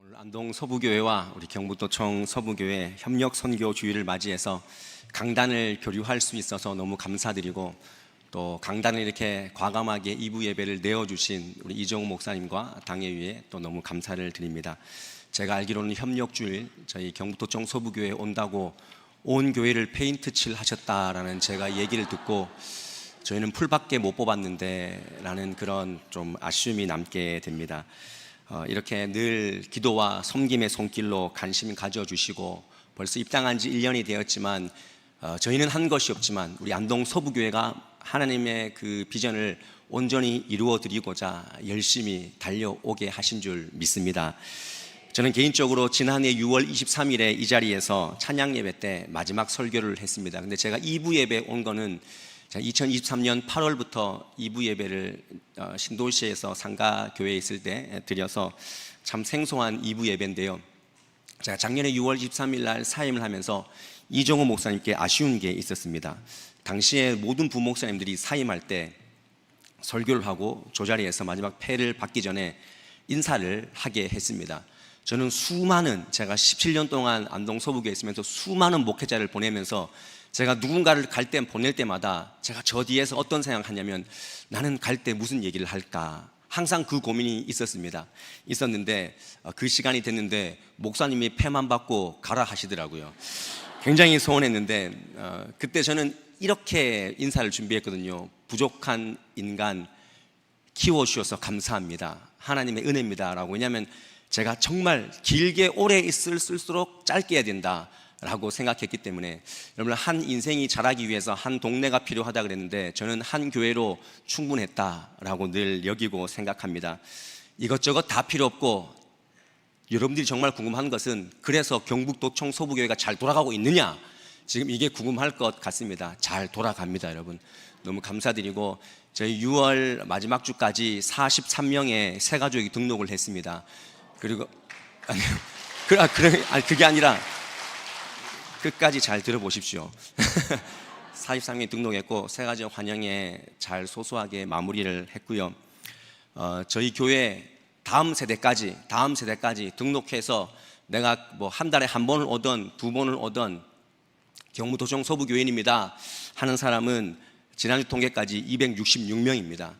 오늘 안동 서부교회와 우리 경북도청 서부교회 협력 선교 주일을 맞이해서 강단을 교류할 수 있어서 너무 감사드리고, 또 강단을 이렇게 과감하게 2부 예배를 내어주신 우리 이정우 목사님과 당회위에 또 너무 감사를 드립니다. 제가 알기로는 협력 주일 저희 경북도청 서부교회에 온다고 온 교회를 페인트 칠 하셨다라는 제가 얘기를 듣고, 저희는 풀밖에 못 뽑았는데 라는 그런 좀 아쉬움이 남게 됩니다. 이렇게 늘 기도와 섬김의 손길로 관심 가져주시고, 벌써 입당한 지 1년이 되었지만 저희는 한 것이 없지만 우리 안동 서부교회가 하나님의 그 비전을 온전히 이루어 드리고자 열심히 달려오게 하신 줄 믿습니다. 저는 개인적으로 지난해 6월 23일에 이 자리에서 찬양 예배 때 마지막 설교를 했습니다. 근데 제가 2부 예배 온 거는 2023년 8월부터 2부 예배를 신도시에서 상가교회에 있을 때 드려서 참 생소한 2부 예배인데요. 제가 작년에 6월 23일 날 사임을 하면서 이정우 목사님께 아쉬운 게 있었습니다. 당시에 모든 부목사님들이 사임할 때 설교를 하고 저 자리에서 마지막 패를 받기 전에 인사를 하게 했습니다. 저는 제가 17년 동안 안동 서부교에 있으면서 수많은 목회자를 보내면서 제가 누군가를 보낼 때마다 제가 저 뒤에서 어떤 생각을 하냐면, 나는 갈 때 무슨 얘기를 할까, 항상 그 고민이 있었는데 그 시간이 됐는데 목사님이 패만 받고 가라 하시더라고요. 굉장히 서운했는데 그때 저는 이렇게 인사를 준비했거든요. 부족한 인간 키워주셔서 감사합니다, 하나님의 은혜입니다 라고. 왜냐하면 제가 정말 길게 오래 있을수록 짧게 해야 된다 라고 생각했기 때문에, 여러분, 한 인생이 자라기 위해서 한 동네가 필요하다 그랬는데 저는 한 교회로 충분했다라고 늘 여기고 생각합니다. 이것저것 다 필요 없고, 여러분들이 정말 궁금한 것은 그래서 경북도청 서부교회가 잘 돌아가고 있느냐, 지금 이게 궁금할 것 같습니다. 잘 돌아갑니다, 여러분. 너무 감사드리고, 저희 6월 마지막 주까지 43명의 새 가족이 등록을 했습니다. 그리고 그게 아니라 끝까지 잘 들어보십시오. 43명이 등록했고 새 가족 환영에 잘 소소하게 마무리를 했고요. 저희 교회 다음 세대까지 등록해서 내가 뭐 한 달에 한 번을 오던 두 번을 오던 경북도청 서부교인입니다 하는 사람은 지난주 통계까지 266명입니다.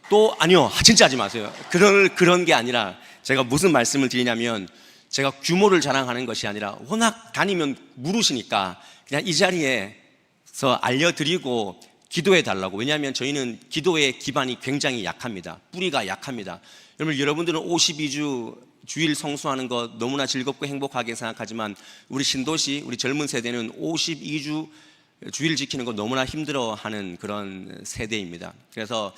또 아니요, 진짜 하지 마세요. 그런 게 아니라, 제가 무슨 말씀을 드리냐면, 제가 규모를 자랑하는 것이 아니라 워낙 다니면 물으시니까 그냥 이 자리에서 알려드리고 기도해 달라고. 왜냐하면 저희는 기도의 기반이 굉장히 약합니다. 뿌리가 약합니다. 여러분들은 52주 주일 성수하는 것 너무나 즐겁고 행복하게 생각하지만, 우리 신도시, 우리 젊은 세대는 52주 주일 지키는 거 너무나 힘들어하는 그런 세대입니다. 그래서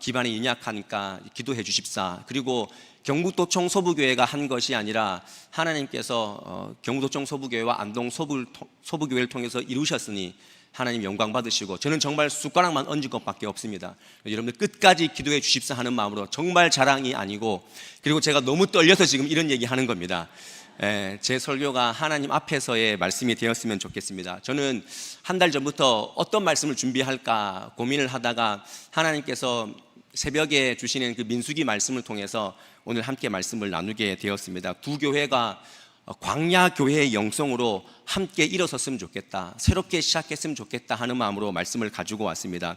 기반이 연약하니까 기도해 주십사. 그리고 경북도청 서부교회가 한 것이 아니라 하나님께서 경북도청 서부교회와 안동 서부교회를 통해서 이루셨으니 하나님 영광 받으시고, 저는 정말 숟가락만 얹은 것밖에 없습니다. 여러분들 끝까지 기도해 주십사 하는 마음으로, 정말 자랑이 아니고, 그리고 제가 너무 떨려서 지금 이런 얘기 하는 겁니다. 제 설교가 하나님 앞에서의 말씀이 되었으면 좋겠습니다. 저는 한 달 전부터 어떤 말씀을 준비할까 고민을 하다가 하나님께서 새벽에 주시는 그 민수기 말씀을 통해서 오늘 함께 말씀을 나누게 되었습니다. 두 교회가 광야 교회의 영성으로 함께 일어섰으면 좋겠다, 새롭게 시작했으면 좋겠다 하는 마음으로 말씀을 가지고 왔습니다.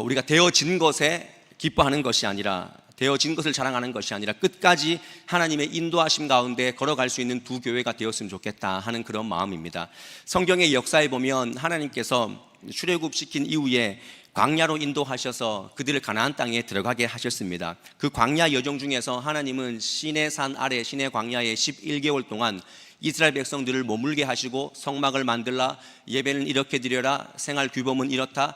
우리가 되어진 것에 기뻐하는 것이 아니라, 되어진 것을 자랑하는 것이 아니라 끝까지 하나님의 인도하심 가운데 걸어갈 수 있는 두 교회가 되었으면 좋겠다 하는 그런 마음입니다. 성경의 역사에 보면 하나님께서 출애굽시킨 이후에 광야로 인도하셔서 그들을 가나안 땅에 들어가게 하셨습니다. 그 광야 여정 중에서 하나님은 시내 산 아래 시내 광야에 11개월 동안 이스라엘 백성들을 머물게 하시고, 성막을 만들라, 예배는 이렇게 드려라, 생활 규범은 이렇다,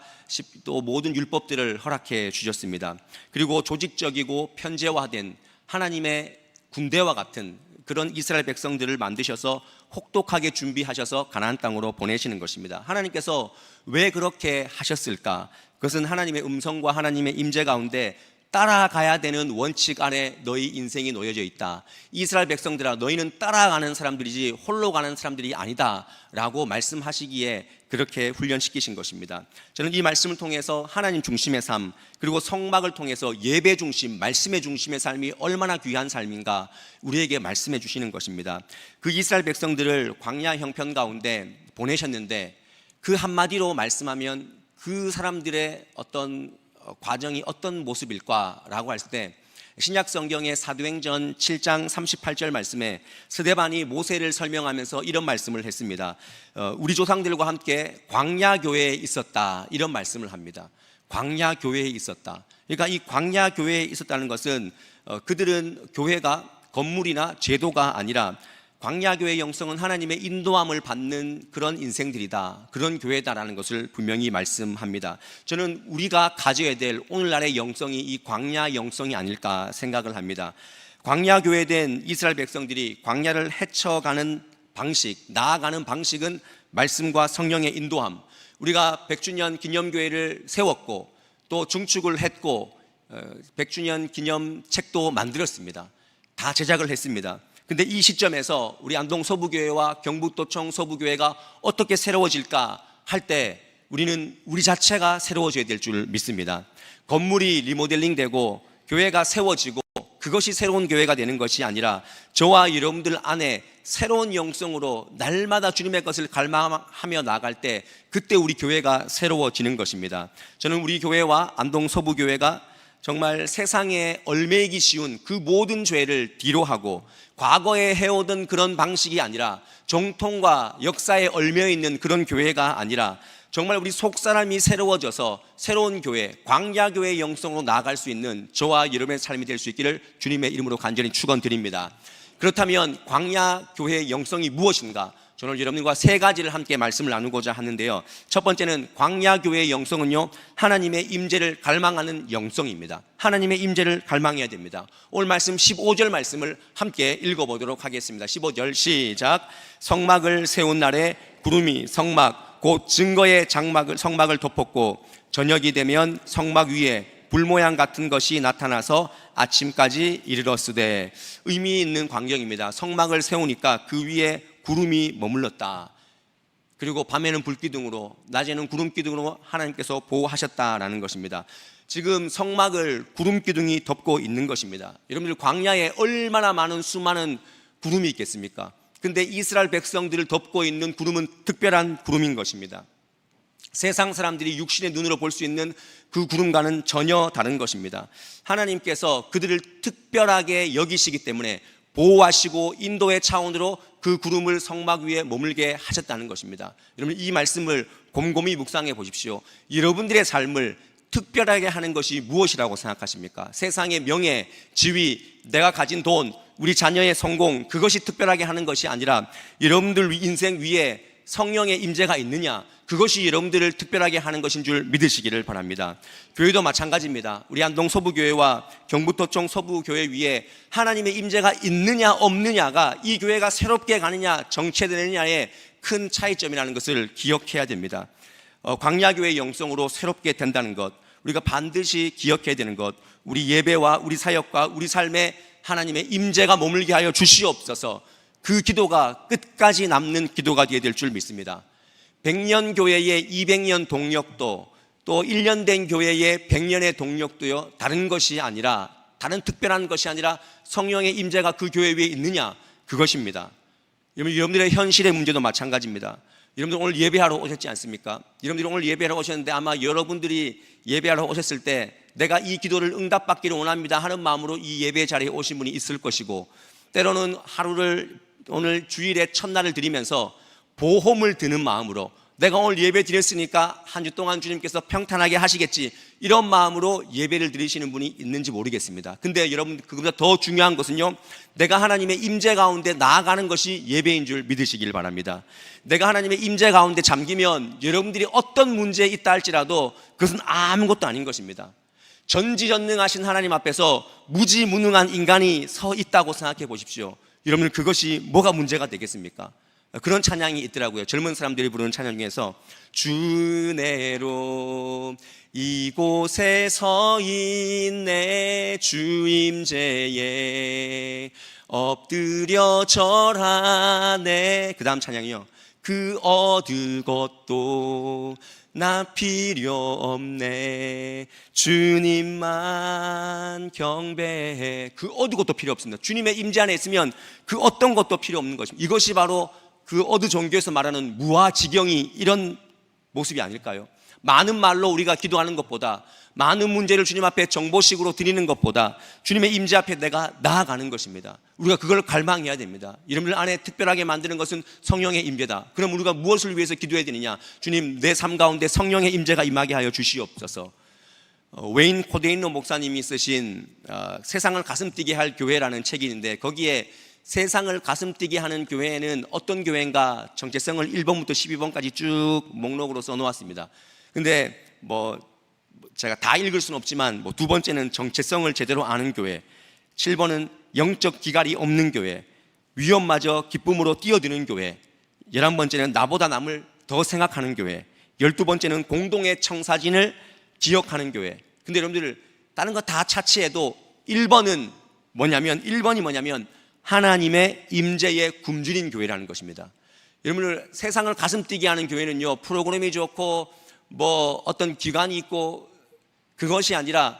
또 모든 율법들을 허락해 주셨습니다. 그리고 조직적이고 편제화된 하나님의 군대와 같은 그런 이스라엘 백성들을 만드셔서 혹독하게 준비하셔서 가나안 땅으로 보내시는 것입니다. 하나님께서 왜 그렇게 하셨을까? 그것은 하나님의 음성과 하나님의 임재 가운데 따라가야 되는 원칙 안에 너희 인생이 놓여져 있다. 이스라엘 백성들아, 너희는 따라가는 사람들이지 홀로 가는 사람들이 아니다 라고 말씀하시기에 그렇게 훈련시키신 것입니다. 저는 이 말씀을 통해서 하나님 중심의 삶, 그리고 성막을 통해서 예배 중심, 말씀의 중심의 삶이 얼마나 귀한 삶인가 우리에게 말씀해 주시는 것입니다. 그 이스라엘 백성들을 광야 형편 가운데 보내셨는데, 그 한마디로 말씀하면 그 사람들의 어떤 과정이 어떤 모습일까라고 했을 때, 신약 성경의 사도행전 7장 38절 말씀에 스데반이 모세를 설명하면서 이런 말씀을 했습니다. 우리 조상들과 함께 광야 교회에 있었다, 이런 말씀을 합니다. 광야 교회에 있었다. 그러니까 이 광야 교회에 있었다는 것은 그들은 교회가 건물이나 제도가 아니라 광야교회의 영성은 하나님의 인도함을 받는 그런 인생들이다, 그런 교회다라는 것을 분명히 말씀합니다. 저는 우리가 가져야 될 오늘날의 영성이 이 광야 영성이 아닐까 생각을 합니다. 광야교회 된 이스라엘 백성들이 광야를 헤쳐가는 방식, 나아가는 방식은 말씀과 성령의 인도함. 우리가 100주년 기념교회를 세웠고 또 중축을 했고 100주년 기념책도 만들었습니다. 다 제작을 했습니다. 근데 이 시점에서 우리 안동 서부교회와 경북도청 서부교회가 어떻게 새로워질까 할 때 우리는 우리 자체가 새로워져야 될 줄 믿습니다. 건물이 리모델링 되고 교회가 세워지고 그것이 새로운 교회가 되는 것이 아니라 저와 여러분들 안에 새로운 영성으로 날마다 주님의 것을 갈망하며 나아갈 때 그때 우리 교회가 새로워지는 것입니다. 저는 우리 교회와 안동 서부교회가 정말 세상에 얽매이기 쉬운 그 모든 죄를 뒤로하고 과거에 해오던 그런 방식이 아니라 정통과 역사에 얽매여있는 그런 교회가 아니라 정말 우리 속사람이 새로워져서 새로운 교회, 광야교회의 영성으로 나아갈 수 있는 저와 여러분의 삶이 될 수 있기를 주님의 이름으로 간절히 축원드립니다. 그렇다면 광야교회의 영성이 무엇인가? 저는 여러분과 세 가지를 함께 말씀을 나누고자 하는데요. 첫 번째는 광야교회의 영성은요, 하나님의 임재를 갈망하는 영성입니다. 하나님의 임재를 갈망해야 됩니다. 오늘 말씀 15절 말씀을 함께 읽어보도록 하겠습니다. 15절 시작. 성막을 세운 날에 구름이 성막 곧 증거의 성막을 덮었고 저녁이 되면 성막 위에 불 모양 같은 것이 나타나서 아침까지 이르렀으되, 의미 있는 광경입니다. 성막을 세우니까 그 위에 구름이 머물렀다. 그리고 밤에는 불기둥으로, 낮에는 구름기둥으로 하나님께서 보호하셨다라는 것입니다. 지금 성막을 구름기둥이 덮고 있는 것입니다. 여러분들 광야에 얼마나 많은 수많은 구름이 있겠습니까? 근데 이스라엘 백성들을 덮고 있는 구름은 특별한 구름인 것입니다. 세상 사람들이 육신의 눈으로 볼 수 있는 그 구름과는 전혀 다른 것입니다. 하나님께서 그들을 특별하게 여기시기 때문에 보호하시고 인도의 차원으로 그 구름을 성막 위에 머물게 하셨다는 것입니다. 여러분, 이 말씀을 곰곰이 묵상해 보십시오. 여러분들의 삶을 특별하게 하는 것이 무엇이라고 생각하십니까? 세상의 명예, 지위, 내가 가진 돈, 우리 자녀의 성공, 그것이 특별하게 하는 것이 아니라 여러분들 인생 위에 성령의 임재가 있느냐, 그것이 여러분들을 특별하게 하는 것인 줄 믿으시기를 바랍니다. 교회도 마찬가지입니다. 우리 안동 서부교회와 경북도청 서부교회 위에 하나님의 임재가 있느냐 없느냐가 이 교회가 새롭게 가느냐 정체되느냐의 큰 차이점이라는 것을 기억해야 됩니다. 광야교회의 영성으로 새롭게 된다는 것, 우리가 반드시 기억해야 되는 것, 우리 예배와 우리 사역과 우리 삶에 하나님의 임재가 머물게 하여 주시옵소서. 그 기도가 끝까지 남는 기도가 되어야 될 줄 믿습니다. 100년 교회의 200년 동력도, 또 1년 된 교회의 100년의 동력도요, 다른 것이 아니라, 다른 특별한 것이 아니라 성령의 임재가 그 교회 위에 있느냐, 그것입니다. 여러분들의 현실의 문제도 마찬가지입니다. 여러분들 오늘 예배하러 오셨지 않습니까? 여러분들이 오늘 예배하러 오셨는데 아마 여러분들이 예배하러 오셨을 때 내가 이 기도를 응답받기를 원합니다 하는 마음으로 이 예배 자리에 오신 분이 있을 것이고, 때로는 하루를, 오늘 주일의 첫날을 드리면서 보험을 드는 마음으로 내가 오늘 예배 드렸으니까 한 주 동안 주님께서 평탄하게 하시겠지, 이런 마음으로 예배를 드리시는 분이 있는지 모르겠습니다. 근데 여러분, 그보다 더 중요한 것은요, 내가 하나님의 임재 가운데 나아가는 것이 예배인 줄 믿으시길 바랍니다. 내가 하나님의 임재 가운데 잠기면 여러분들이 어떤 문제에 있다 할지라도 그것은 아무것도 아닌 것입니다. 전지전능하신 하나님 앞에서 무지무능한 인간이 서 있다고 생각해 보십시오. 여러분, 그것이 뭐가 문제가 되겠습니까? 그런 찬양이 있더라고요. 젊은 사람들이 부르는 찬양 중에서 주내로 이곳에 서 있네 주 임재에 엎드려 절하네. 그 다음 찬양이요. 그 얻을 것도 나 필요 없네. 주님만 경배해. 그 얻을 것도 필요 없습니다. 주님의 임재 안에 있으면 그 어떤 것도 필요 없는 것입니다. 이것이 바로 그 어드 종교에서 말하는 무아지경이 이런 모습이 아닐까요? 많은 말로 우리가 기도하는 것보다, 많은 문제를 주님 앞에 정보식으로 드리는 것보다 주님의 임재 앞에 내가 나아가는 것입니다. 우리가 그걸 갈망해야 됩니다. 여러분들 안에 특별하게 만드는 것은 성령의 임재다. 그럼 우리가 무엇을 위해서 기도해야 되느냐? 주님, 내 삶 가운데 성령의 임재가 임하게 하여 주시옵소서. 웨인 코데인노 목사님이 쓰신 세상을 가슴뛰게 할 교회라는 책이 있는데, 거기에 세상을 가슴뛰게 하는 교회는 어떤 교회인가 정체성을 1번부터 12번까지 쭉 목록으로 써놓았습니다. 근데 제가 다 읽을 수는 없지만 두 번째는 정체성을 제대로 아는 교회, 7번은 영적 기갈이 없는 교회, 위험마저 기쁨으로 뛰어드는 교회, 11번째는 나보다 남을 더 생각하는 교회, 12번째는 공동의 청사진을 기억하는 교회. 근데 여러분들 다른 거 다 차치해도 1번이 뭐냐면 하나님의 임재에 굶주린 교회라는 것입니다. 여러분들 세상을 가슴뛰게 하는 교회는요, 프로그램이 좋고 어떤 기관이 있고 그것이 아니라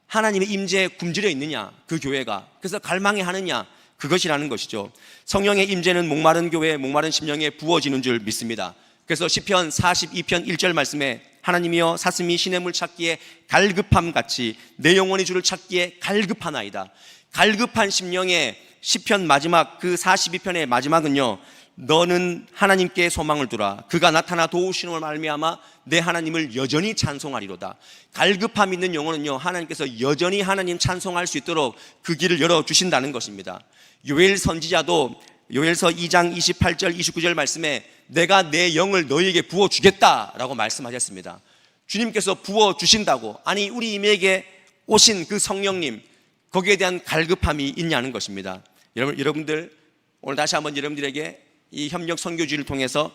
하나님의 임재에 굶주려 있느냐, 그 교회가. 그래서 갈망해 하느냐, 그것이라는 것이죠. 성령의 임재는 목마른 교회, 목마른 심령에 부어지는 줄 믿습니다. 그래서 시편 42편 1절 말씀에 하나님이여 사슴이 시냇물 찾기에 갈급함 같이 내 영혼이 주를 찾기에 갈급하나이다. 갈급한 심령에 시편 마지막 그 42편의 마지막은요, 너는 하나님께 소망을 두라. 그가 나타나 도우시는 말미암아 내 하나님을 여전히 찬송하리로다. 갈급함 있는 영혼은요, 하나님께서 여전히 하나님 찬송할 수 있도록 그 길을 열어주신다는 것입니다. 요엘 선지자도 요엘서 2장 28절 29절 말씀에 내가 내 영을 너희에게 부어주겠다라고 말씀하셨습니다. 주님께서 부어주신다고, 아니 우리 임에게 오신 그 성령님, 거기에 대한 갈급함이 있냐는 것입니다. 여러분들 오늘 다시 한번 여러분들에게 이 협력 선교주의를 통해서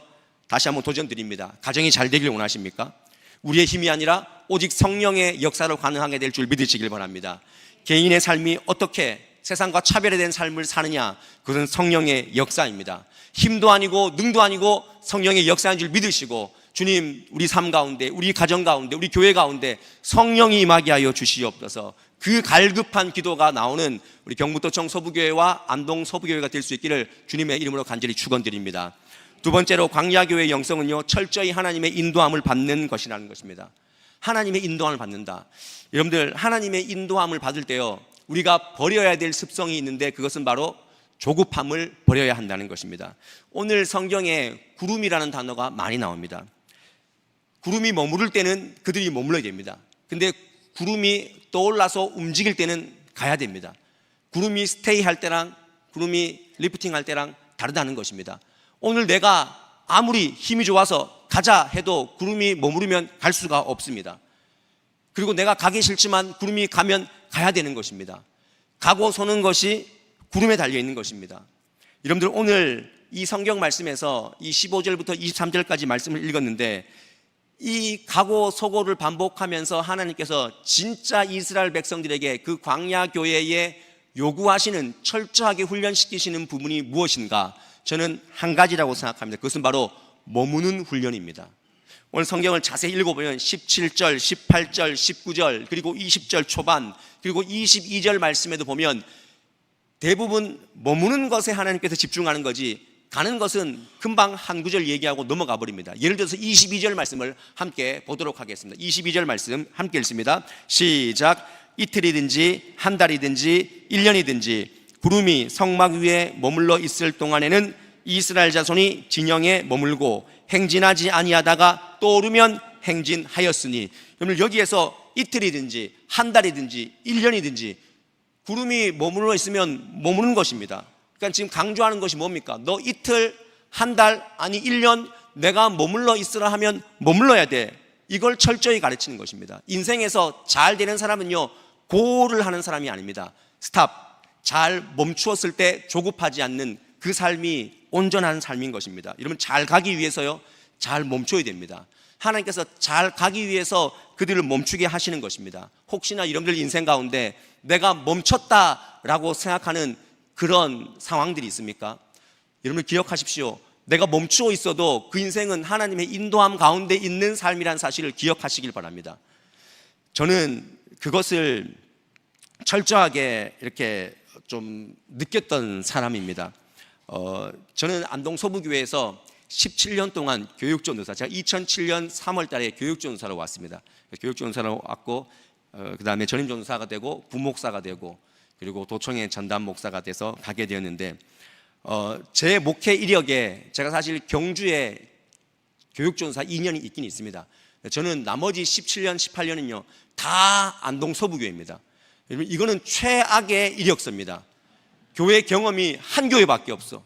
다시 한번 도전 드립니다. 가정이 잘 되길 원하십니까? 우리의 힘이 아니라 오직 성령의 역사로 가능하게 될 줄 믿으시길 바랍니다. 개인의 삶이 어떻게 세상과 차별화된 삶을 사느냐, 그것은 성령의 역사입니다. 힘도 아니고 능도 아니고 성령의 역사인 줄 믿으시고, 주님, 우리 삶 가운데, 우리 가정 가운데, 우리 교회 가운데 성령이 임하게 하여 주시옵소서. 그 갈급한 기도가 나오는 우리 경북도청 서부교회와 안동 서부교회가 될 수 있기를 주님의 이름으로 간절히 축원드립니다. 두 번째로 광야교회의 영성은요, 철저히 하나님의 인도함을 받는 것이라는 것입니다. 하나님의 인도함을 받는다. 여러분들, 하나님의 인도함을 받을 때요, 우리가 버려야 될 습성이 있는데 그것은 바로 조급함을 버려야 한다는 것입니다. 오늘 성경에 구름이라는 단어가 많이 나옵니다. 구름이 머무를 때는 그들이 머물러야 됩니다. 근데 구름이 떠올라서 움직일 때는 가야 됩니다. 구름이 스테이 할 때랑 구름이 리프팅 할 때랑 다르다는 것입니다. 오늘 내가 아무리 힘이 좋아서 가자 해도 구름이 머무르면 갈 수가 없습니다. 그리고 내가 가기 싫지만 구름이 가면 가야 되는 것입니다. 가고 서는 것이 구름에 달려있는 것입니다. 여러분들, 오늘 이 성경 말씀에서 이 15절부터 23절까지 말씀을 읽었는데, 이 가고 서고를 반복하면서 하나님께서 진짜 이스라엘 백성들에게 그 광야 교회에 요구하시는, 철저하게 훈련시키시는 부분이 무엇인가? 저는 한 가지라고 생각합니다. 그것은 바로 머무는 훈련입니다. 오늘 성경을 자세히 읽어보면 17절, 18절, 19절, 그리고 20절 초반, 그리고 22절 말씀에도 보면 대부분 머무는 것에 하나님께서 집중하는 거지, 가는 것은 금방 한 구절 얘기하고 넘어가 버립니다. 예를 들어서 22절 말씀을 함께 보도록 하겠습니다. 22절 말씀 함께 읽습니다. 시작. 이틀이든지 한 달이든지 1년이든지 구름이 성막 위에 머물러 있을 동안에는 이스라엘 자손이 진영에 머물고 행진하지 아니하다가 떠오르면 행진하였으니, 여러분 여기에서 이틀이든지 한 달이든지 1년이든지 구름이 머물러 있으면 머무는 것입니다. 그러니까 지금 강조하는 것이 뭡니까? 너 이틀, 한 달, 아니 1년 내가 머물러 있으라 하면 머물러야 돼. 이걸 철저히 가르치는 것입니다. 인생에서 잘 되는 사람은요, 고를 하는 사람이 아닙니다. 스탑. 잘 멈추었을 때 조급하지 않는 그 삶이 온전한 삶인 것입니다. 여러분, 잘 가기 위해서요, 잘 멈춰야 됩니다. 하나님께서 잘 가기 위해서 그들을 멈추게 하시는 것입니다. 혹시나 여러분들 인생 가운데 내가 멈췄다라고 생각하는 그런 상황들이 있습니까? 여러분 기억하십시오. 내가 멈추어 있어도 그 인생은 하나님의 인도함 가운데 있는 삶이라는 사실을 기억하시길 바랍니다. 저는 그것을 철저하게 이렇게 좀 느꼈던 사람입니다. 저는 안동 소부교회에서 17년 동안 교육전도사, 제가 2007년 3월 달에 교육전도사로 왔습니다. 교육전도사로 왔고 그 다음에 전임전도사가 되고 부목사가 되고 그리고 도청의 전담 목사가 돼서 가게 되었는데 제 목회 이력에 제가 사실 경주에 교육전도사 2년이 있긴 있습니다. 저는 나머지 17년, 18년은요 다 안동 소부교회입니다. 여러분 이거는 최악의 이력서입니다. 교회 경험이 한 교회밖에 없어.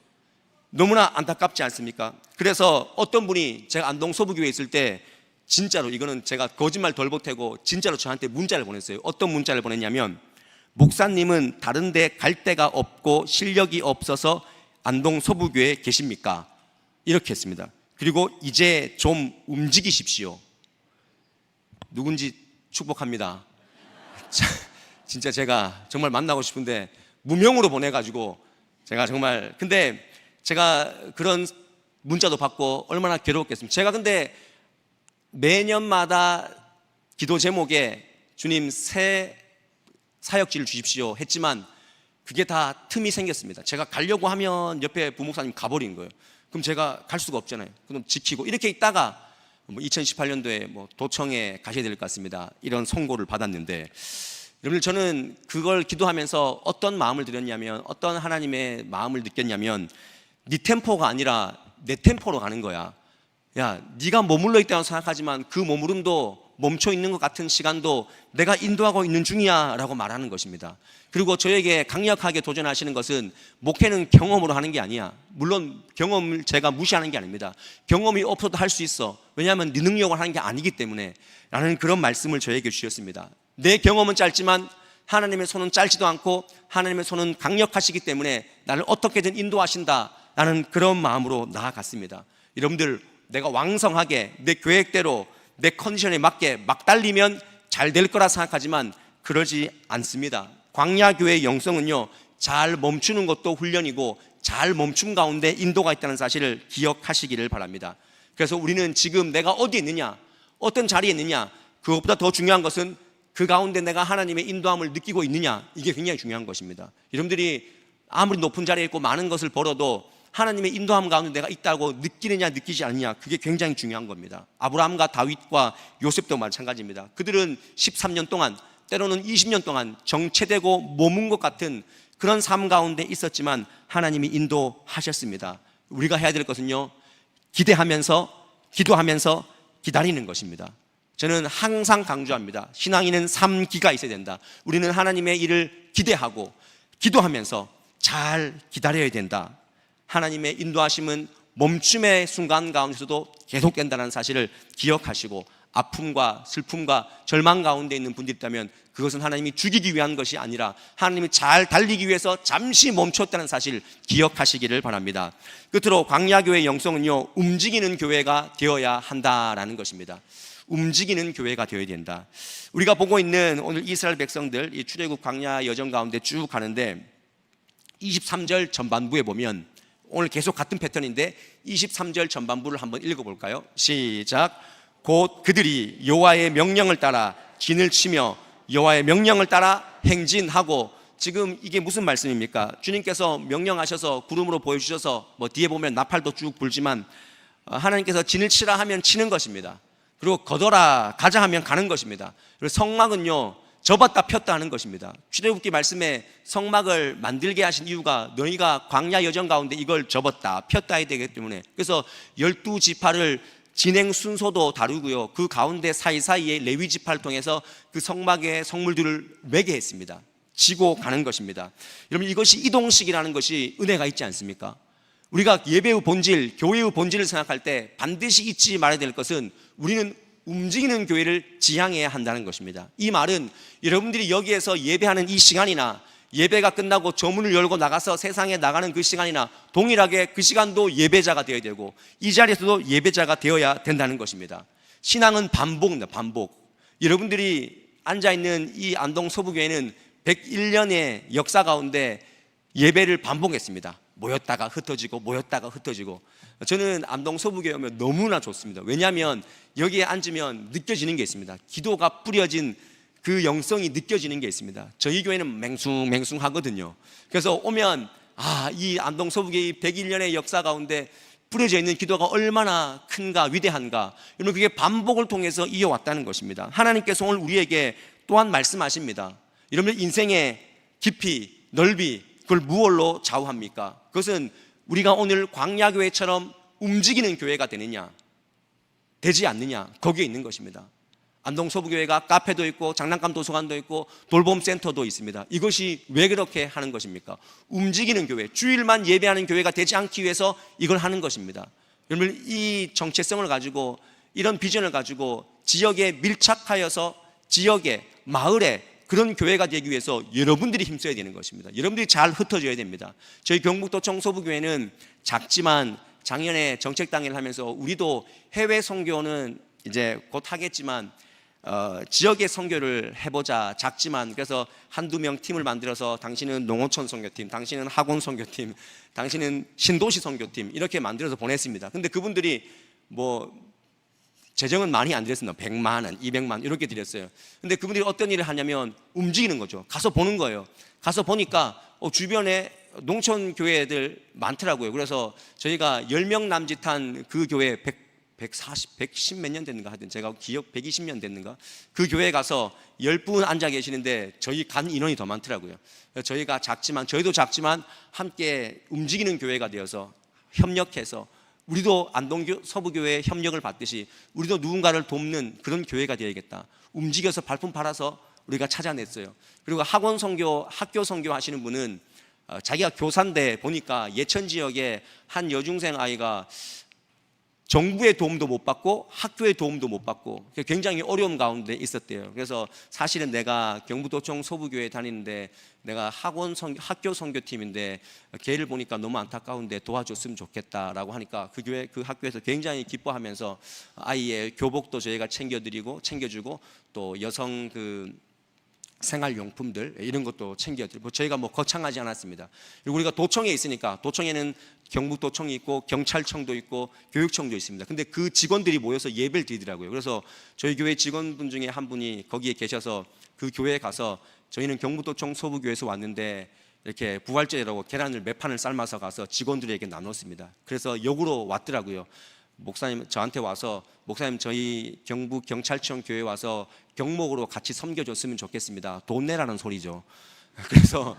너무나 안타깝지 않습니까? 그래서 어떤 분이 제가 안동 소부교회에 있을 때 진짜로 이거는 제가 거짓말 덜 보태고 진짜로 저한테 문자를 보냈어요. 어떤 문자를 보냈냐면 목사님은 다른 데 갈 데가 없고 실력이 없어서 안동 소부교회에 계십니까? 이렇게 했습니다. 그리고 이제 좀 움직이십시오. 누군지 축복합니다. 진짜 제가 정말 만나고 싶은데 무명으로 보내가지고 제가 정말 근데 제가 그런 문자도 받고 얼마나 괴로웠겠습니까? 제가 근데 매년마다 기도 제목에 주님 새 사역지를 주십시오 했지만 그게 다 틈이 생겼습니다. 제가 가려고 하면 옆에 부목사님 가버린 거예요. 그럼 제가 갈 수가 없잖아요. 그럼 지키고 이렇게 있다가 2018년도에 도청에 가셔야 될 것 같습니다. 이런 선고를 받았는데 여러분 저는 그걸 기도하면서 어떤 마음을 들였냐면 어떤 하나님의 마음을 느꼈냐면 네 템포가 아니라 내 템포로 가는 거야. 야, 네가 머물러 있다고 생각하지만 그 머무름도 멈춰 있는 것 같은 시간도 내가 인도하고 있는 중이야 라고 말하는 것입니다. 그리고 저에게 강력하게 도전하시는 것은 목회는 경험으로 하는 게 아니야. 물론 경험을 제가 무시하는 게 아닙니다. 경험이 없어도 할 수 있어. 왜냐하면 네 능력을 하는 게 아니기 때문에 라는 그런 말씀을 저에게 주셨습니다. 내 경험은 짧지만 하나님의 손은 짧지도 않고 하나님의 손은 강력하시기 때문에 나를 어떻게든 인도하신다 라는 그런 마음으로 나아갔습니다. 여러분들 내가 왕성하게 내 계획대로 내 컨디션에 맞게 막 달리면 잘 될 거라 생각하지만 그러지 않습니다. 광야교회의 영성은요 잘 멈추는 것도 훈련이고 잘 멈춤 가운데 인도가 있다는 사실을 기억하시기를 바랍니다. 그래서 우리는 지금 내가 어디에 있느냐 어떤 자리에 있느냐 그것보다 더 중요한 것은 그 가운데 내가 하나님의 인도함을 느끼고 있느냐 이게 굉장히 중요한 것입니다. 여러분들이 아무리 높은 자리에 있고 많은 것을 벌어도 하나님의 인도함 가운데 내가 있다고 느끼느냐 느끼지 않느냐 그게 굉장히 중요한 겁니다. 아브라함과 다윗과 요셉도 마찬가지입니다. 그들은 13년 동안 때로는 20년 동안 정체되고 머문 것 같은 그런 삶 가운데 있었지만 하나님이 인도하셨습니다. 우리가 해야 될 것은요 기대하면서 기도하면서 기다리는 것입니다. 저는 항상 강조합니다. 신앙인은 3기가 있어야 된다. 우리는 하나님의 일을 기대하고 기도하면서 잘 기다려야 된다. 하나님의 인도하심은 멈춤의 순간 가운데서도 계속된다는 사실을 기억하시고 아픔과 슬픔과 절망 가운데 있는 분들이 있다면 그것은 하나님이 죽이기 위한 것이 아니라 하나님이 잘 달리기 위해서 잠시 멈췄다는 사실을 기억하시기를 바랍니다. 끝으로 광야교회의 영성은요 움직이는 교회가 되어야 한다라는 것입니다. 움직이는 교회가 되어야 된다. 우리가 보고 있는 오늘 이스라엘 백성들 이 출애굽 광야 여정 가운데 쭉 가는데 23절 전반부에 보면 오늘 계속 같은 패턴인데 23절 전반부를 한번 읽어볼까요? 시작. 곧 그들이 여호와의 명령을 따라 진을 치며 여호와의 명령을 따라 행진하고 지금 이게 무슨 말씀입니까? 주님께서 명령하셔서 구름으로 보여주셔서 뒤에 보면 나팔도 쭉 불지만 하나님께서 진을 치라 하면 치는 것입니다. 그리고 걷어라 가자 하면 가는 것입니다. 그리고 성막은요 접었다 폈다 하는 것입니다. 출애굽기 말씀에 성막을 만들게 하신 이유가 너희가 광야 여정 가운데 이걸 접었다 폈다 해야 되기 때문에 그래서 12지파를 진행 순서도 다르고요 그 가운데 사이사이에 레위 지파를 통해서 그 성막의 성물들을 매게 했습니다. 지고 가는 것입니다. 여러분 이것이 이동식이라는 것이 은혜가 있지 않습니까? 우리가 예배의 본질, 교회의 본질을 생각할 때 반드시 잊지 말아야 될 것은 우리는 움직이는 교회를 지향해야 한다는 것입니다. 이 말은 여러분들이 여기에서 예배하는 이 시간이나 예배가 끝나고 저문을 열고 나가서 세상에 나가는 그 시간이나 동일하게 그 시간도 예배자가 되어야 되고 이 자리에서도 예배자가 되어야 된다는 것입니다. 신앙은 반복입니다. 반복. 여러분들이 앉아있는 이 안동 서부교회는 101년의 역사 가운데 예배를 반복했습니다. 모였다가 흩어지고 모였다가 흩어지고. 저는 안동 서부교회 오면 너무나 좋습니다. 왜냐하면 여기에 앉으면 느껴지는 게 있습니다. 기도가 뿌려진 그 영성이 느껴지는 게 있습니다. 저희 교회는 맹숭맹숭하거든요. 그래서 오면 이 안동 서부교회 101년의 역사 가운데 뿌려져 있는 기도가 얼마나 큰가, 위대한가. 여러분, 그게 반복을 통해서 이어왔다는 것입니다. 하나님께서 오늘 우리에게 또한 말씀하십니다. 여러분, 인생의 깊이, 넓이, 그걸 무엇로 좌우합니까? 그것은 우리가 오늘 광야교회처럼 움직이는 교회가 되느냐, 되지 않느냐, 거기에 있는 것입니다. 안동 서부교회가 카페도 있고 장난감 도서관도 있고 돌봄센터도 있습니다. 이것이 왜 그렇게 하는 것입니까? 움직이는 교회, 주일만 예배하는 교회가 되지 않기 위해서 이걸 하는 것입니다. 여러분, 이 정체성을 가지고, 이런 비전을 가지고 지역에 밀착하여서 지역에, 마을에 그런 교회가 되기 위해서 여러분들이 힘써야 되는 것입니다. 여러분들이 잘 흩어져야 됩니다. 저희 경북도청 서부교회는 작지만 작년에 정책당회를 하면서 우리도 해외 선교는 이제 곧 하겠지만 지역의 선교를 해보자. 작지만, 그래서 한두 명 팀을 만들어서 당신은 농어촌 선교팀, 당신은 학원 선교팀, 당신은 신도시 선교팀 이렇게 만들어서 보냈습니다. 근데 그분들이 재정은 많이 안 드렸습니다. 100만 원, 200만 원 이렇게 드렸어요. 근데 그분들이 어떤 일을 하냐면 움직이는 거죠. 가서 보는 거예요. 가서 보니까 주변에 농촌 교회들 많더라고요. 그래서 저희가 10명 남짓한 그 교회 110 몇 년 됐는가 하여튼 제가 기억 120년 됐는가 그 교회에 가서 10분 앉아 계시는데 저희 간 인원이 더 많더라고요. 저희가 저희도 작지만 함께 움직이는 교회가 되어서 협력해서 우리도 안동 서부교회의 협력을 받듯이 우리도 누군가를 돕는 그런 교회가 되어야겠다. 움직여서 발품 팔아서 우리가 찾아냈어요. 그리고 학원 선교, 학교 선교 하시는 분은 자기가 교사인데 보니까 예천 지역에 한 여중생 아이가 정부의 도움도 못 받고 학교의 도움도 못 받고 굉장히 어려움 가운데 있었대요. 그래서 사실은 내가 경북도청 서부교회 다니는데 내가 학교 선교팀인데 걔를 보니까 너무 안타까운데 도와줬으면 좋겠다라고 하니까 그 학교에서 굉장히 기뻐하면서 아이의 교복도 저희가 챙겨주고 또 여성 생활용품들 이런 것도 챙겨드리고 저희가 거창하지 않았습니다. 그리고 우리가 도청에 있으니까 도청에는 경북도청이 있고 경찰청도 있고 교육청도 있습니다. 근데 그 직원들이 모여서 예배를 드리더라고요. 그래서 저희 교회 직원분 중에 한 분이 거기에 계셔서 그 교회에 가서 저희는 경북도청 서부교회에서 왔는데 이렇게 부활절이라고 계란을 몇 판을 삶아서 가서 직원들에게 나눴습니다. 그래서 역으로 왔더라고요. 목사님 저한테 와서 목사님 저희 경북 경찰청 교회 와서 경목으로 같이 섬겨줬으면 좋겠습니다. 돈 내라는 소리죠. 그래서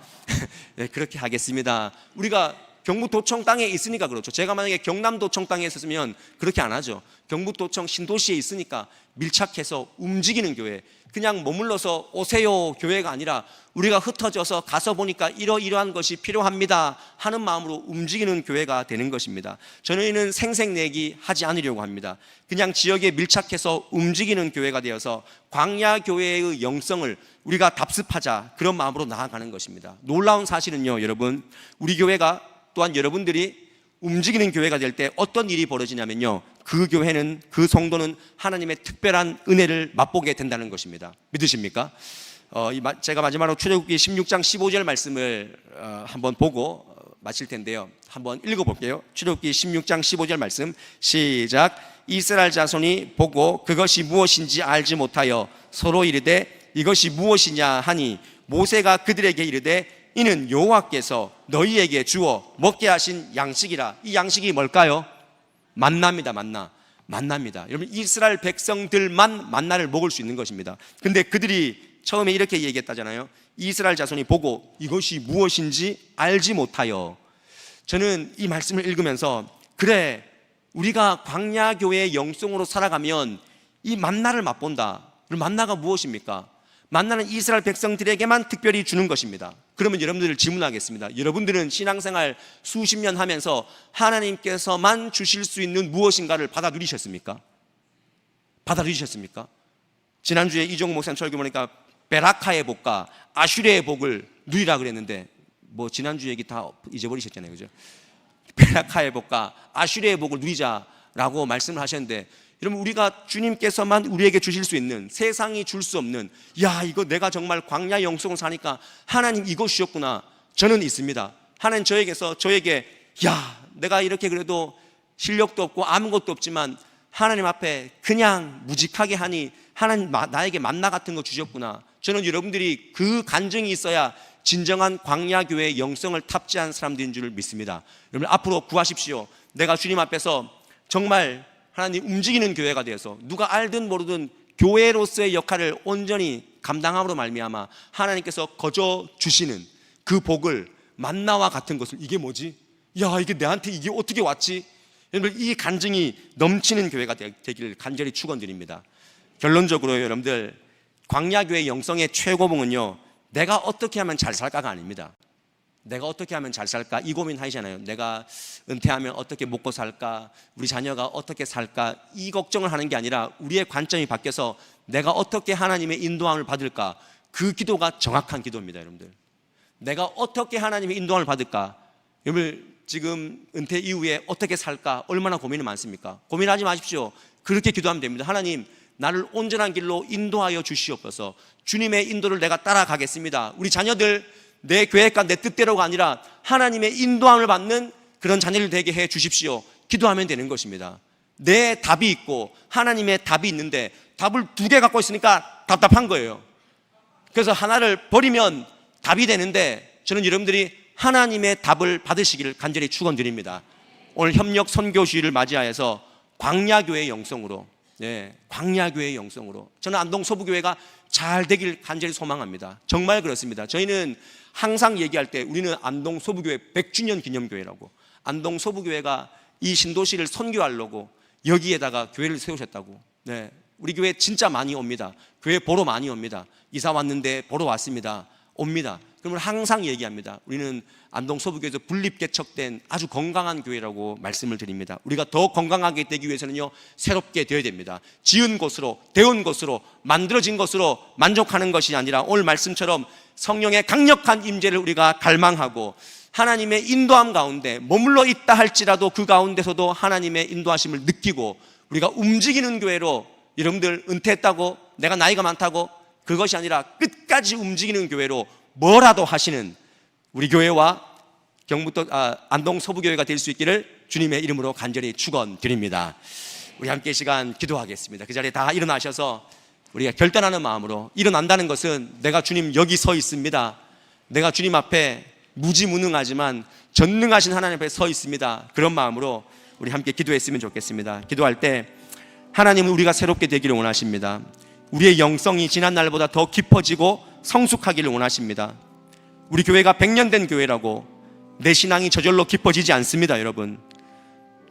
네, 그렇게 하겠습니다. 우리가 경북도청 땅에 있으니까 그렇죠. 제가 만약에 경남도청 땅에 있었으면 그렇게 안 하죠. 경북도청 신도시에 있으니까 밀착해서 움직이는 교회, 그냥 머물러서 오세요 교회가 아니라 우리가 흩어져서 가서 보니까 이러이러한 것이 필요합니다 하는 마음으로 움직이는 교회가 되는 것입니다. 저희는 생색내기 하지 않으려고 합니다. 그냥 지역에 밀착해서 움직이는 교회가 되어서 광야교회의 영성을 우리가 답습하자, 그런 마음으로 나아가는 것입니다. 놀라운 사실은요, 여러분, 우리 교회가 또한 여러분들이 움직이는 교회가 될 때 어떤 일이 벌어지냐면요, 그 교회는, 그 성도는 하나님의 특별한 은혜를 맛보게 된다는 것입니다. 믿으십니까? 제가 마지막으로 출애굽기 16장 15절 말씀을 한번 보고 마칠 텐데요. 한번 읽어볼게요. 출애굽기 16장 15절 말씀 시작. 이스라엘 자손이 보고 그것이 무엇인지 알지 못하여 서로 이르되 이것이 무엇이냐 하니 모세가 그들에게 이르되 이는 여호와께서 너희에게 주어 먹게 하신 양식이라. 이 양식이 뭘까요? 만나입니다. 만나입니다. 여러분, 이스라엘 백성들만 만나를 먹을 수 있는 것입니다. 근데 그들이 처음에 이렇게 얘기했다잖아요. 이스라엘 자손이 보고 이것이 무엇인지 알지 못하여. 저는 이 말씀을 읽으면서 그래, 우리가 광야교회의 영성으로 살아가면 이 만나를 맛본다. 그럼 만나가 무엇입니까? 만나는 이스라엘 백성들에게만 특별히 주는 것입니다. 그러면 여러분들을 질문하겠습니다. 여러분들은 신앙생활 수십 년 하면서 하나님께서만 주실 수 있는 무엇인가를 받아 누리셨습니까? 지난주에 이종국 목사님 설교 보니까 베라카의 복과 아슈레의 복을 누리라 그랬는데 지난주 얘기 다 잊어버리셨잖아요, 그죠? 베라카의 복과 아슈레의 복을 누리자라고 말씀을 하셨는데 여러분, 우리가 주님께서만 우리에게 주실 수 있는, 세상이 줄 수 없는, 야, 이거 내가 정말 광야 영성을 사니까 하나님 이거 주셨구나, 저는 있습니다. 하나님 저에게 야, 내가 이렇게 그래도 실력도 없고 아무것도 없지만 하나님 앞에 그냥 무직하게 하니 하나님 나에게 만나 같은 거 주셨구나. 저는 여러분들이 그 간증이 있어야 진정한 광야교회의 영성을 탑재한 사람들인 줄 믿습니다. 여러분, 앞으로 구하십시오. 내가 주님 앞에서 정말 하나님 움직이는 교회가 되어서 누가 알든 모르든 교회로서의 역할을 온전히 감당함으로 말미암아 하나님께서 거저 주시는 그 복을, 만나와 같은 것을, 이게 뭐지? 야, 이게 내한테 이게 어떻게 왔지? 여러분, 이 간증이 넘치는 교회가 되기를 간절히 축원드립니다. 결론적으로 여러분들, 광야교회 영성의 최고봉은요, 내가 어떻게 하면 잘 살까가 아닙니다. 내가 어떻게 하면 잘 살까, 이 고민 하시잖아요. 내가 은퇴하면 어떻게 먹고 살까, 우리 자녀가 어떻게 살까, 이 걱정을 하는 게 아니라 우리의 관점이 바뀌어서 내가 어떻게 하나님의 인도함을 받을까, 그 기도가 정확한 기도입니다. 여러분들, 내가 어떻게 하나님의 인도함을 받을까. 여러분, 지금 은퇴 이후에 어떻게 살까 얼마나 고민이 많습니까? 고민하지 마십시오. 그렇게 기도하면 됩니다. 하나님, 나를 온전한 길로 인도하여 주시옵소서. 주님의 인도를 내가 따라가겠습니다. 우리 자녀들 내 계획과 내 뜻대로가 아니라 하나님의 인도함을 받는 그런 자녀들 되게 해 주십시오. 기도하면 되는 것입니다. 내 답이 있고 하나님의 답이 있는데 답을 두 개 갖고 있으니까 답답한 거예요. 그래서 하나를 버리면 답이 되는데, 저는 여러분들이 하나님의 답을 받으시기를 간절히 축원드립니다. 오늘 협력 선교주의를 맞이하여서 광야교회의 영성으로, 광야교회의 영성으로 저는 안동 소부교회가 잘 되길 간절히 소망합니다. 정말 그렇습니다. 저희는 항상 얘기할 때 우리는 안동 소부교회 100주년 기념교회라고, 안동 소부교회가 이 신도시를 선교하려고 여기에다가 교회를 세우셨다고. 우리 교회 진짜 많이 옵니다. 교회 보러 많이 옵니다. 이사 왔는데 보러 왔습니다. 옵니다. 그러면 항상 얘기합니다. 우리는 안동 소부교회에서 분립개척된 아주 건강한 교회라고 말씀을 드립니다. 우리가 더 건강하게 되기 위해서는요, 새롭게 되어야 됩니다. 지은 곳으로, 되온 곳으로, 만들어진 것으로 만족하는 것이 아니라 오늘 말씀처럼 성령의 강력한 임재를 우리가 갈망하고 하나님의 인도함 가운데 머물러 있다 할지라도 그 가운데서도 하나님의 인도하심을 느끼고 우리가 움직이는 교회로, 여러분들 은퇴했다고 내가 나이가 많다고 그것이 아니라 끝까지 움직이는 교회로 뭐라도 하시는 우리 교회와 안동 소부교회가 될 수 있기를 주님의 이름으로 간절히 축원드립니다. 우리 함께 이 시간 기도하겠습니다. 그 자리에 다 일어나셔서 우리가 결단하는 마음으로, 일어난다는 것은 내가 주님 여기 서 있습니다, 내가 주님 앞에 무지무능하지만 전능하신 하나님 앞에 서 있습니다, 그런 마음으로 우리 함께 기도했으면 좋겠습니다. 기도할 때 하나님은 우리가 새롭게 되기를 원하십니다. 우리의 영성이 지난 날보다 더 깊어지고 성숙하기를 원하십니다. 우리 교회가 100년 된 교회라고 내 신앙이 저절로 깊어지지 않습니다. 여러분,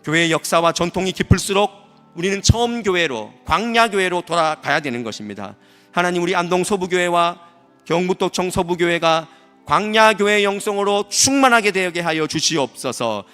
교회의 역사와 전통이 깊을수록 우리는 처음 교회로, 광야교회로 돌아가야 되는 것입니다. 하나님, 우리 안동 소부교회와 경북도청 소부교회가 광야교회의 영성으로 충만하게 되게 하여 주시옵소서.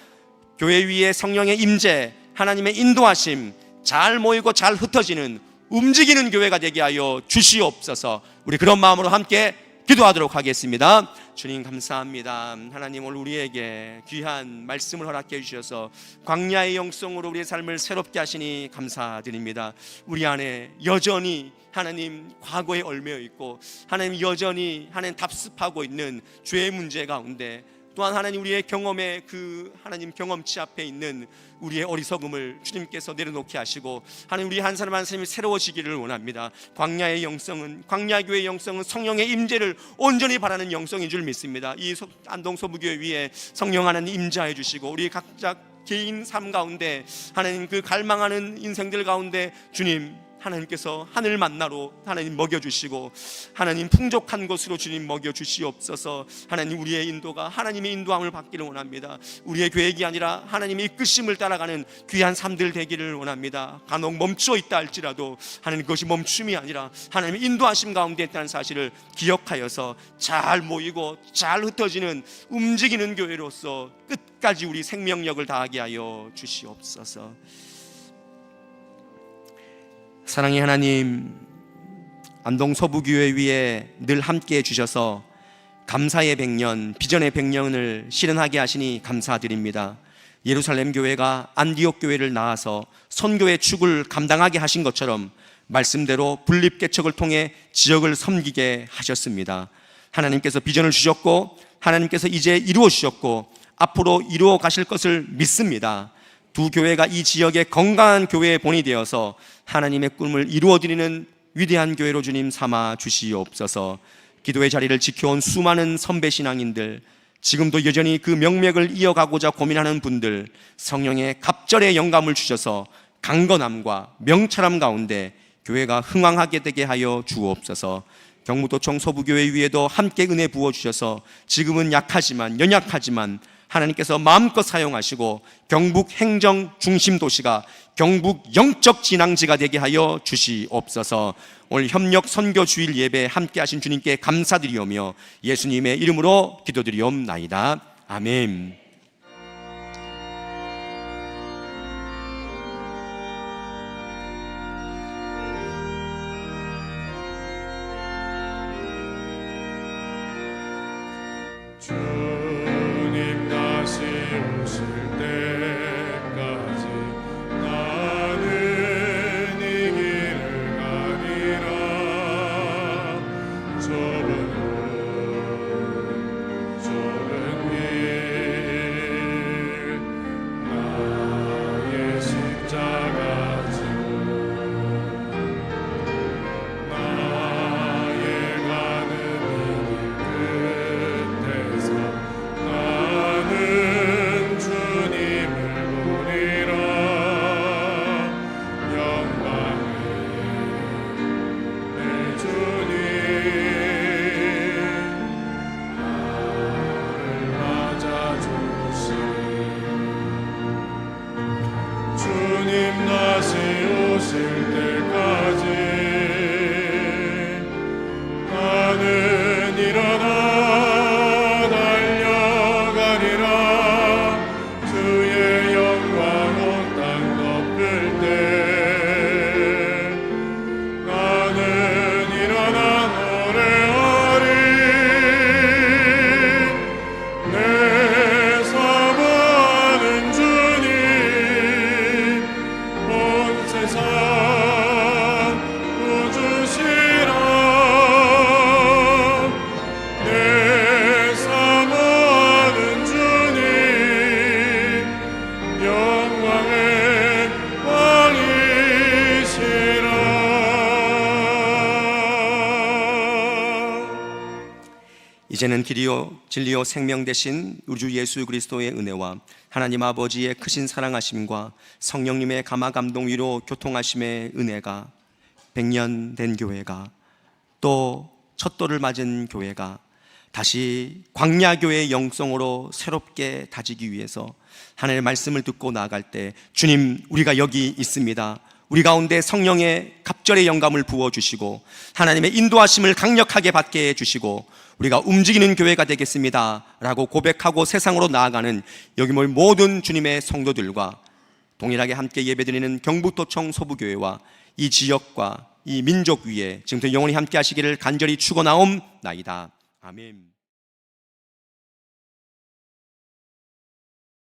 교회 위에 성령의 임재, 하나님의 인도하심, 잘 모이고 잘 흩어지는 움직이는 교회가 되게 하여 주시옵소서. 우리 그런 마음으로 함께 기도하도록 하겠습니다. 주님 감사합니다. 하나님, 오늘 우리에게 귀한 말씀을 허락해 주셔서 광야의 영성으로 우리의 삶을 새롭게 하시니 감사드립니다. 우리 안에 여전히 하나님 과거에 얽매여 있고 하나님 여전히 하나님 답습하고 있는 죄의 문제 가운데, 또한 하나님 우리의 경험에 그 하나님 경험치 앞에 있는 우리의 어리석음을 주님께서 내려놓게 하시고 하나님 우리 한 사람 한 사람이 새로워지기를 원합니다. 광야의 영성은, 광야교회의 영성은 성령의 임재를 온전히 바라는 영성인 줄 믿습니다. 이 안동 소부교회 위에 성령 하나님 임재해 주시고 우리 각자 개인 삶 가운데 하나님 그 갈망하는 인생들 가운데 주님 하나님께서 하늘 만나로 하나님 먹여주시고 하나님 풍족한 것으로 주님 먹여주시옵소서. 하나님 우리의 인도가 하나님의 인도함을 받기를 원합니다. 우리의 계획이 아니라 하나님의 이끄심을 따라가는 귀한 삶들 되기를 원합니다. 간혹 멈추어 있다 할지라도 하나님 그것이 멈춤이 아니라 하나님의 인도하심 가운데 있다는 사실을 기억하여서 잘 모이고 잘 흩어지는 움직이는 교회로서 끝까지 우리 생명력을 다하게 하여 주시옵소서. 사랑의 하나님, 안동 소부교회 위에 늘 함께해 주셔서 감사의 100년, 비전의 100년을 실현하게 하시니 감사드립니다. 예루살렘 교회가 안디옥 교회를 낳아서 선교의 축을 감당하게 하신 것처럼 말씀대로 분립개척을 통해 지역을 섬기게 하셨습니다. 하나님께서 비전을 주셨고 하나님께서 이제 이루어 주셨고 앞으로 이루어 가실 것을 믿습니다. 두 교회가 이 지역의 건강한 교회의 본이 되어서 하나님의 꿈을 이루어드리는 위대한 교회로 주님 삼아 주시옵소서. 기도의 자리를 지켜온 수많은 선배 신앙인들, 지금도 여전히 그 명맥을 이어가고자 고민하는 분들, 성령의 갑절의 영감을 주셔서 강건함과 명철함 가운데 교회가 흥왕하게 되게 하여 주옵소서. 경북도청 소부교회 위에도 함께 은혜 부어주셔서 지금은 약하지만 연약하지만 하나님께서 마음껏 사용하시고 경북 행정 중심 도시가 경북 영적 진앙지가 되게 하여 주시옵소서. 오늘 협력 선교 주일 예배 함께 하신 주님께 감사드리오며 예수님의 이름으로 기도드리옵나이다. 아멘. 주님 다시 오실 때까지 나는 이 길을 가리라. 좁은 길 나의 십자가 지고 나의 가는 이 길 나는 주님을 보리라. 영광의 내 주님 나를 맞아주시리. 주님 다시 오실 때까지 나는 일어나 이제는 길이요 진리요 생명 되신 우리 주 예수 그리스도의 은혜와 하나님 아버지의 크신 사랑하심과 성령님의 감화 감동 위로 교통하심의 은혜가 100년 된 교회가 또 첫돌을 맞은 교회가 다시 광야교회의 영성으로 새롭게 다지기 위해서 하나님의 말씀을 듣고 나아갈 때 주님 우리가 여기 있습니다. 우리 가운데 성령의 갑절의 영감을 부어주시고 하나님의 인도하심을 강력하게 받게 해주시고 우리가 움직이는 교회가 되겠습니다 라고 고백하고 세상으로 나아가는 여기 모인 모든 주님의 성도들과 동일하게 함께 예배드리는 경북도청 소부교회와 이 지역과 이 민족 위에 지금부터 영원히 함께 하시기를 간절히 축원하옵나이다. 아멘.